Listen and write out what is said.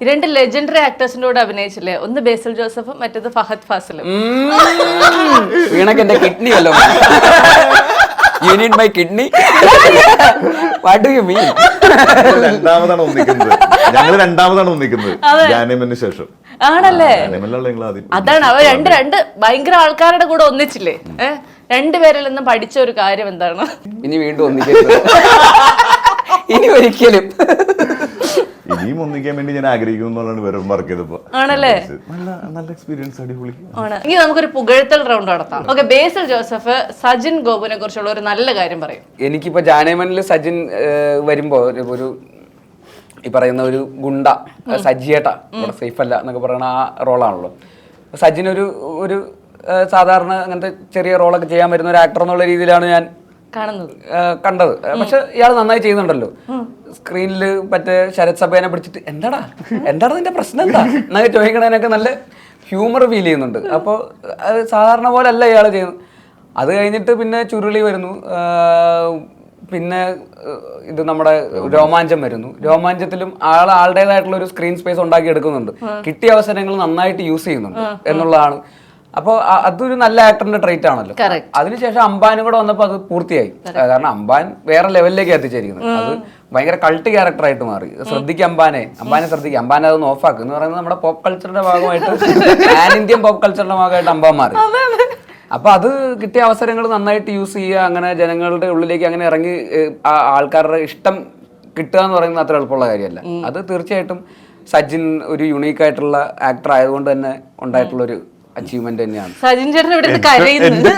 രണ്ട് ലെജൻഡറി ആക്ടേഴ്സിന്റെ കൂടെ അഭിനയിച്ചില്ലേ, ഒന്ന് ബേസിൽ ജോസഫും മറ്റേത് ഫഹദ് ഫാസിലും. വീണക്ക് എന്റെ കിഡ്നി അല്ലോ. You need my kidney? What do you mean? രണ്ടാമതാണ് ഒന്നിക്കുന്നത്, ഞങ്ങൾ രണ്ടാമതാണ് ഒന്നിക്കുന്നത് ജാനേമന് ശേഷം. ആണല്ലേ? ജാനേമനിലുള്ള അതാണ് അവർ രണ്ട് ഭയങ്കര ആൾക്കാരുടെ കൂടെ ഒന്നിച്ചില്ലേ. രണ്ടുപേരിൽ നിന്നും പഠിച്ച ഒരു കാര്യം എന്താണ്? ഇനി വീണ്ടും ഒന്നിക്കരുത്, ഇനി ഒരിക്കലും. ഇനിയും ഒന്നിക്കാൻ വേണ്ടി ഞാൻ ആഗ്രഹിക്കുന്നു വെറും വർക്ക് ചെയ്തപ്പോ. ആണല്ലേ? നല്ല എക്സ്പീരിയൻസ്, അടിപൊളി ആണ്. ഇനി നമുക്കൊരു പുകഴ്ത്തൽ റൗണ്ട് നടത്താം. ഓക്കെ, ബേസിൽ ജോസഫ് സജിൻ ഗോപുവിനെ കുറിച്ചുള്ള ഒരു നല്ല കാര്യം പറയും. എനിക്കിപ്പോ ജാനേമനിൽ സജിൻ വരുമ്പോ ഒരു ഈ പറയുന്ന ഒരു ഗുണ്ട സജിയേട്ട ഇവിടെ സേഫ് അല്ല എന്നൊക്കെ പറയുന്ന ആ റോളാണല്ലോ. സജിൻ ഒരു സാധാരണ അങ്ങനത്തെ ചെറിയ റോളൊക്കെ ചെയ്യാൻ വരുന്ന ഒരു ആക്ടർ എന്നുള്ള രീതിയിലാണ് ഞാൻ കണ്ടത്. പക്ഷെ ഇയാൾ നന്നായി ചെയ്യുന്നുണ്ടല്ലോ. സ്ക്രീനിൽ മറ്റേ ശരത് സഭേനെ പിടിച്ചിട്ട് എന്താണ് നിന്റെ പ്രശ്നം എന്താ എന്നൊക്കെ ചോദിക്കണതിനൊക്കെ നല്ല ഹ്യൂമർ ഫീൽ ചെയ്യുന്നുണ്ട്. അപ്പോൾ അത് സാധാരണ പോലെ അല്ല ഇയാൾ ചെയ്യുന്നത്. അത് കഴിഞ്ഞിട്ട് പിന്നെ ചുരുളി വരുന്നു, പിന്നെ ഇത് നമ്മുടെ രോമാഞ്ചം വരുന്നു. രോമാഞ്ചത്തിലും ആളുടേതായിട്ടുള്ള ഒരു സ്ക്രീൻ സ്പേസ് ഉണ്ടാക്കി എടുക്കുന്നുണ്ട്. കിട്ടിയ അവസരങ്ങൾ നന്നായിട്ട് യൂസ് ചെയ്യുന്നുണ്ട് എന്നുള്ളതാണ്. അപ്പോൾ അതൊരു നല്ല ആക്ടറിന്റെ ട്രേറ്റ് ആണല്ലോ. അതിനുശേഷം അംബാനും കൂടെ വന്നപ്പോൾ അത് പൂർത്തിയായി. കാരണം അംബാൻ വേറെ ലെവലിലേക്ക് എത്തിച്ചിരിക്കുന്നത്. അത് ഭയങ്കര കൾട്ട് ക്യാരക്ടറായിട്ട് മാറി. ശ്രദ്ധിക്കുക അംബാനെ ശ്രദ്ധിക്കുക, അംബാനെ അതൊന്ന് ഓഫാക്കുക എന്ന് പറയുന്നത് നമ്മുടെ പോപ്പ് കൾച്ചറിന്റെ ഭാഗമായിട്ട്, പാൻ ഇന്ത്യൻ പോപ്പ് കൾച്ചറിന്റെ ഭാഗമായിട്ട് അംബാൻ മാറി. അപ്പൊ അത് കിട്ടിയ അവസരങ്ങൾ നന്നായിട്ട് യൂസ് ചെയ്യുക, അങ്ങനെ ജനങ്ങളുടെ ഉള്ളിലേക്ക് അങ്ങനെ ഇറങ്ങി ആൾക്കാരുടെ ഇഷ്ടം കിട്ടുക എന്ന് പറയുന്നത് അത്ര എളുപ്പമുള്ള കാര്യമല്ല. അത് തീർച്ചയായിട്ടും സജിൻ ഒരു യുണീക്ക് ആയിട്ടുള്ള ആക്ടർ ആയതുകൊണ്ട് തന്നെ ഉണ്ടായിട്ടുള്ള ഒരു അച്ചീവ്മെന്റ് തന്നെയാണ്. സജിൻ ചേട്ടൻ ഇവിടെ കരയുന്നു.